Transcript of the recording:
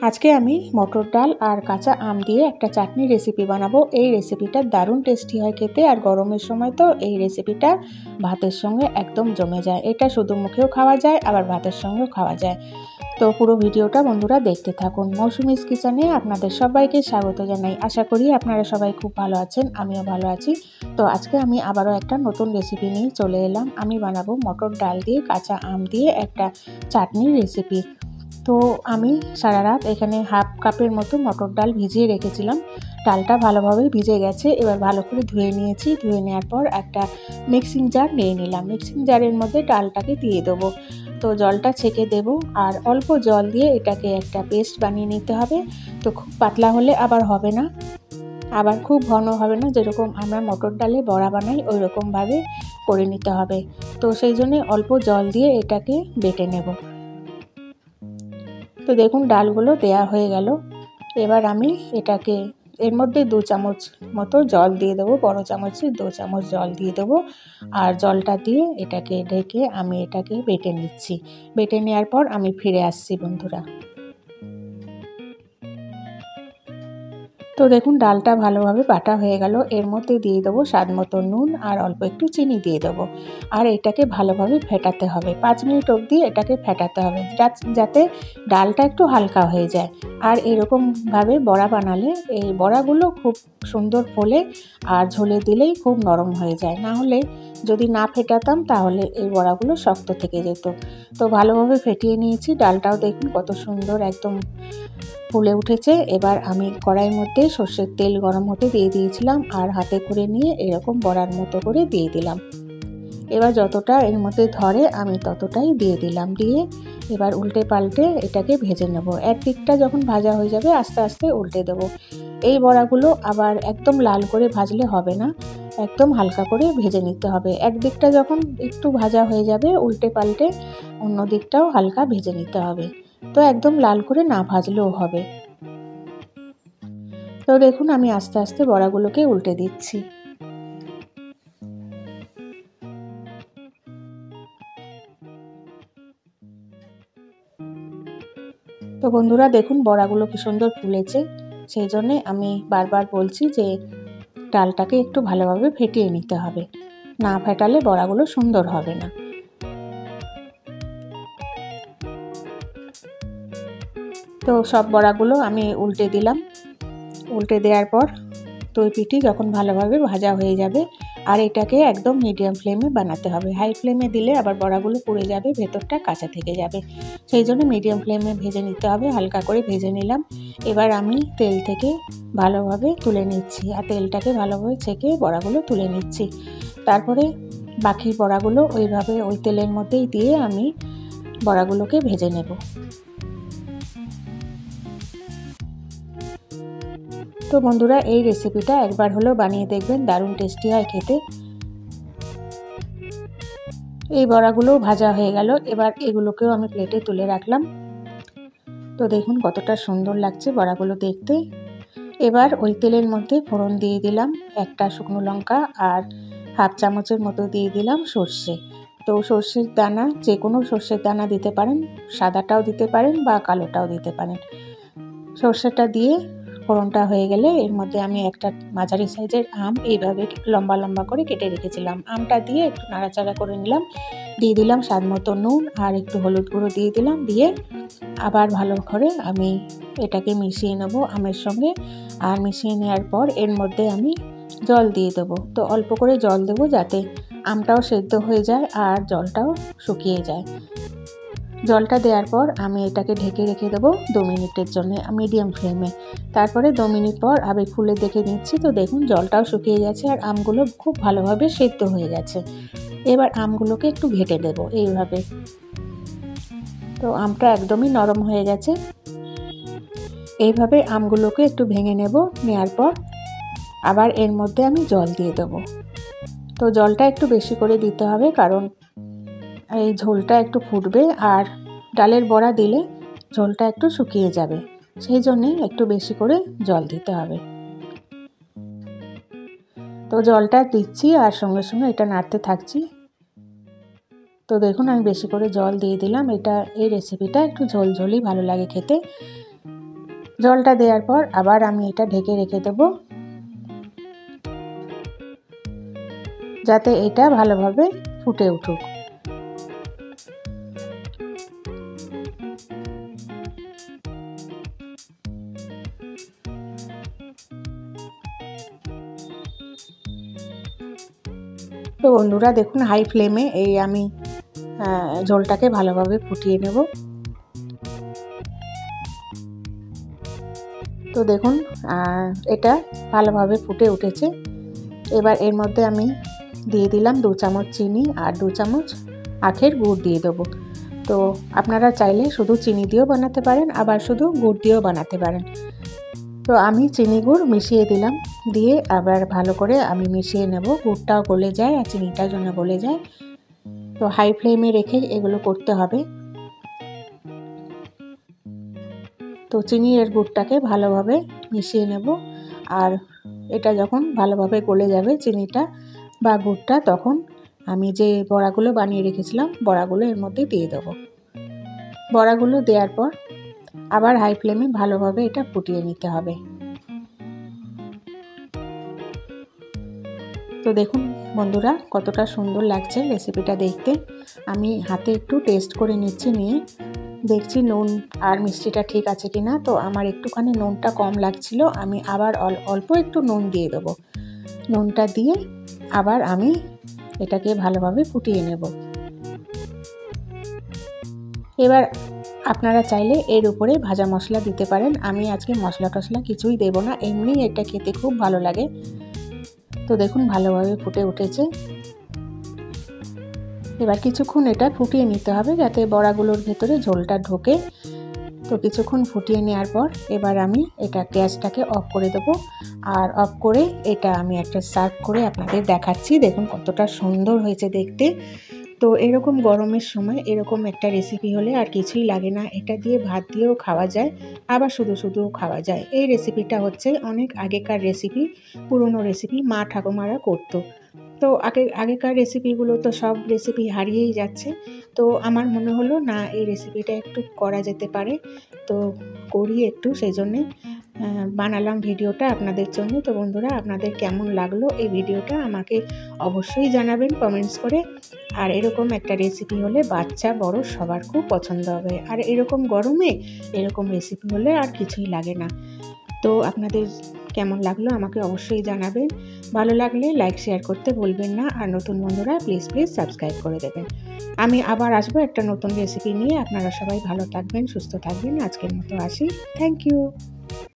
আজকে আমি মটর ডাল আর কাঁচা আম দিয়ে একটা চাটনি রেসিপি বানাবো। এই রেসিপিটা দারুণ টেস্টি হয় খেতে, আর গরমের সময় তো এই রেসিপিটা ভাতের সঙ্গে একদম জমে যায়। এটা শুধু মুখেও খাওয়া যায়, আবার ভাতের সঙ্গেও খাওয়া যায়। তো পুরো ভিডিওটা বন্ধুরা দেখতে থাকুন। মৌসুমিস কিচেনে আপনাদের সবাইকে স্বাগত জানাই। আশা করি আপনারা সবাই খুব ভালো আছেন, আমিও ভালো আছি। তো আজকে আমি আবারও একটা নতুন রেসিপি নিয়ে চলে এলাম। আমি বানাবো মটর ডাল দিয়ে কাঁচা আম দিয়ে একটা চাটনির রেসিপি। তো আমি সারা রাত এখানে হাফ কাপের মতো মটর ডাল ভিজিয়ে রেখেছিলাম। ডালটা ভালোভাবে ভিজে গেছে। এবার ভালো করে ধুয়ে নিয়েছি। ধুয়ে নেওয়ার পর একটা মিক্সিং জার নিয়ে নিলাম। মিক্সিং জারের মধ্যে ডালটাকে দিয়ে দেবো। তো জলটা ছেঁকে দেব, আর অল্প জল দিয়ে এটাকে একটা পেস্ট বানিয়ে নিতে হবে। তো খুব পাতলা হলে আবার হবে না, আবার খুব ঘন হবে না। যেরকম আমরা মটর ডালে বড়া বানাই ওই রকমভাবে করে নিতে হবে। তো সেই জন্যে অল্প জল দিয়ে এটাকে বেটে নেব। তো দেখুন ডালগুলো দেয়া হয়ে গেল। এবার আমি এটাকে এর মধ্যে 2 চামচ মতো জল দিয়ে দেবো, বড় চামচে 2 চামচ জল দিয়ে দেবো। আর জলটা দিয়ে এটাকে ঢেকে আমি এটাকে বেটে নিচ্ছি। বেটে নেওয়ার পর আমি ফিরে আসছি বন্ধুরা। তো দেখুন ডালটা ভালোভাবে বাটা হয়ে গেল। এর মধ্যে দিয়ে দেবো স্বাদ মতো নুন আর অল্প একটু চিনি দিয়ে দেবো। আর এটাকে ভালোভাবে ফেটাতে হবে। 5 মিনিট অবধি এটাকে ফেটাতে হবে, যাতে ডালটা একটু হালকা হয়ে যায়। আর এরকমভাবে বড়া বানালে এই বড়াগুলো খুব সুন্দর ফোলে, আর ঝোলে দিলেই খুব নরম হয়ে যায়। না হলে যদি না ফেটাতাম তাহলে এই বড়াগুলো শক্ত থেকে যেত। তো ভালোভাবে ফেটিয়ে নিয়েছি। ডালটাও দেখুন কত সুন্দর একদম ফুলে উঠেছে। এবার আমি কড়াইয়ের মধ্যে সর্ষের তেল গরম হতে দিয়ে দিয়েছিলাম, আর হাতে করে নিয়ে এরকম বড়ার মতো করে দিয়ে দিলাম। এবার যতটা এর মধ্যে ধরে আমি ততটাই দিয়ে দিলাম। দিয়ে এবার উল্টে পাল্টে এটাকে ভেজে নেব। একদিকটা যখন ভাজা হয়ে যাবে আস্তে আস্তে উল্টে দেব। এই বড়াগুলো আবার একদম লাল করে ভাজলে হবে না, একদম হালকা করে ভেজে নিতে হবে। একদিকটা যখন একটু ভাজা হয়ে যাবে উল্টে পাল্টে অন্য দিকটাও হালকা ভেজে নিতে হবে। তো একদম লাল করে না ভাজলেও হবে। তো দেখুন আমি আস্তে আস্তে বড়াগুলোকে উল্টে দিচ্ছি। তো বন্ধুরা দেখুন বড়াগুলো কি সুন্দর ফুলেছে। সেই জন্যে আমি বারবার বলছি যে ডালটাকে একটু ভালোভাবে ফেটিয়ে নিতে হবে, না ফেটালে বড়াগুলো সুন্দর হবে না। তো সব বড়াগুলো আমি উল্টে দিলাম। উল্টে দেওয়ার পর দুই পিঠই যখন ভালোভাবে ভাজা হয়ে যাবে, আর এটাকে একদম মিডিয়াম ফ্লেমে বানাতে হবে। হাই ফ্লেমে দিলে আবার বড়াগুলো পুড়ে যাবে, ভেতরটা কাঁচা থেকে যাবে। সেই জন্য মিডিয়াম ফ্লেমে ভেজে নিতে হবে। হালকা করে ভেজে নিলাম। এবার আমি তেল থেকে ভালোভাবে তুলে নিচ্ছি, আর তেলটাকে ভালোভাবে ছেঁকে বড়াগুলো তুলে নিচ্ছি। তারপরে বাকি বড়াগুলো ওইভাবে ওই তেলের মধ্যেই দিয়ে আমি বড়াগুলোকে ভেজে নেব। তো বন্ধুরা এই রেসিপিটা একবার হলেও বানিয়ে দেখবেন, দারুণ টেস্টি হয় খেতে। এই বড়াগুলো ভাজা হয়ে গেল। এবার এগুলোকেও আমি প্লেটে তুলে রাখলাম। তো দেখুন কতটা সুন্দর লাগছে বড়াগুলো দেখতে। এবার ওই তেলের মধ্যে ফোড়ন দিয়ে দিলাম একটা শুকনো লঙ্কা, আর হাফ চামচের মতো দিয়ে দিলাম সর্ষে। তো সর্ষের দানা, যে কোনো সর্ষের দানা দিতে পারেন, সাদাটাও দিতে পারেন বা কালোটাও দিতে পারেন। সর্ষেটা দিয়ে ফোড়নটা হয়ে গেলে এর মধ্যে আমি একটা মাঝারি সাইজের আম এইভাবে লম্বা লম্বা করে কেটে রেখেছিলাম, আমটা দিয়ে একটু নাড়াচাড়া করে নিলাম। দিয়ে দিলাম স্বাদ মতো নুন আর একটু হলুদ গুঁড়ো দিয়ে দিলাম। দিয়ে আবার ভালো করে আমি এটাকে মিশিয়ে নেব আমের সঙ্গে। আর মিশিয়ে নেওয়ার পর এর মধ্যে আমি জল দিয়ে দেবো। তো অল্প করে জল দেবো যাতে আমটাও সেদ্ধ হয়ে যায় আর জলটাও শুকিয়ে যায়। জলটা দেওয়ার পর আমি এটাকে ঢেকে রেখে দেবো 2 মিনিটের জন্য মিডিয়াম ফ্লেমে। তারপরে 2 মিনিট পর আবার খুলে দেখে নিচ্ছি। তো দেখুন জলটাও শুকিয়ে গেছে আর আমগুলো খুব ভালোভাবে সেদ্ধ হয়ে গেছে। এবার আমগুলোকে একটু ঘেটে দেব এইভাবে। তো আমটা একদমই নরম হয়ে গেছে। এইভাবে আমগুলোকে একটু ভেঙে নেব। নেওয়ার পর আবার এর মধ্যে আমি জল দিয়ে দেবো। তো জলটা একটু বেশি করে দিতে হবে, কারণ এই ঝোলটা একটু ফুটবে, আর ডালের বড়া দিলে ঝোলটা একটু শুকিয়ে যাবে। সেই জন্যেই একটু বেশি করে জল দিতে হবে। তো জলটা দিচ্ছি আর সঙ্গে সঙ্গে এটা নাড়তে থাকছি। তো দেখুন আমি বেশি করে জল দিয়ে দিলাম। এই রেসিপিটা একটু ঝোলঝোলই ভালো লাগে খেতে। জলটা দেওয়ার পর আবার আমি এটা ঢেকে রেখে দেব, যাতে এটা ভালোভাবে ফুটে উঠুক। তো বন্ধুরা দেখুন, হাই ফ্লেমে এই আমি ঝোলটাকে ভালোভাবে ফুটিয়ে নেব। তো দেখুন এটা ভালোভাবে ফুটে উঠেছে। এবার এর মধ্যে আমি দিয়ে দিলাম 2 চামচ চিনি আর 2 চামচ আখের গুড় দিয়ে দেবো। তো আপনারা চাইলে শুধু চিনি দিয়েও বানাতে পারেন, আবার শুধু গুড় দিয়েও বানাতে পারেন। তো আমি চিনি গুড় মিশিয়ে দিলাম, দিয়ে আবার ভালো করে আমি মিশিয়ে নেব, গুড়টাও গলে যায় আর চিনিটাও যেন গলে যায়। তো হাই ফ্লেমে রেখে এগুলো করতে হবে। তো চিনি আর গুড়টাকে ভালোভাবে মিশিয়ে নেব, আর এটা যখন ভালোভাবে গলে যাবে চিনিটা বা গুড়টা, তখন আমি যে বড়াগুলো বানিয়ে রেখেছিলাম বড়াগুলো এর মধ্যে দিয়ে দেবো। বড়াগুলো দেওয়ার পর আবার হাই ফ্লেমে ভালোভাবে এটা ফুটিয়ে নিতে হবে। তো দেখুন বন্ধুরা কতটা সুন্দর লাগছে রেসিপিটা দেখতে। আমি হাতে একটু টেস্ট করে নিচ্ছি, নিয়ে দেখছি নুন আর মিষ্টিটা ঠিক আছে কি না। তো আমার একটুখানি নুনটা কম লাগছিল, আমি আবার অল্প একটু নুন দিয়ে দেবো। নুনটা দিয়ে আবার আমি এটাকে ভালোভাবে ফুটিয়ে নেব। এবার আপনারা চাইলে এর উপরে ভাজা মশলা দিতে পারেন। আমি আজকে মশলা টশলা কিছুই দেব না, এমনি এটা খেতে খুব ভালো লাগে। তো দেখুন ভালোভাবে ফুটে উঠেছে। এবার কিছুক্ষণ এটা ফুটিয়ে নিতে হবে, যাতে বড়াগুলোর ভেতরে ঝোলটা ঢোকে। তো কিছুক্ষণ ফুটিয়ে নেওয়ার পর এবার আমি এটা গ্যাসটাকে অফ করে দেবো, আর অফ করে এটা আমি একটা সার্ভ করে আপনাদের দেখাচ্ছি। দেখুন কতটা সুন্দর হয়েছে দেখতে। তো এরকম গরমের সময় এরকম একটা রেসিপি হলে আর কিছুই লাগে না, এটা দিয়ে ভাত দিয়েও খাওয়া যায়, আবার শুধু শুধুও খাওয়া যায়। এই রেসিপিটা হচ্ছে অনেক আগেকার রেসিপি, পুরনো রেসিপি, মা ঠাকুমারা করতো। তো আগেকার রেসিপিগুলো তো সব রেসিপি হারিয়েই যাচ্ছে। তো আমার মনে হলো না, এই রেসিপিটা একটু করা যেতে পারে, তো করি একটু, সেই জন্যে বানালাম ভিডিওটা আপনাদের জন্য। তো বন্ধুরা আপনাদের কেমন লাগলো এই ভিডিওটা আমাকে অবশ্যই জানাবেন কমেন্টস করে। আর এরকম একটা রেসিপি হলে বাচ্চা বড় সবার খুব পছন্দ হবে, আর এরকম গরমে এরকম রেসিপি হলে আর কিছুই লাগে না। তো আপনাদের কেমন লাগলো আমাকে অবশ্যই জানাবেন। ভালো লাগলে লাইক শেয়ার করতে ভুলবেন না, আর নতুন বন্ধুরা প্লিজ সাবস্ক্রাইব করে দেবেন। আমি আবার আসবো একটা নতুন রেসিপি নিয়ে। আপনারা সবাই ভালো থাকবেন, সুস্থ থাকবেন। আজকের মতো আসি। Thank you.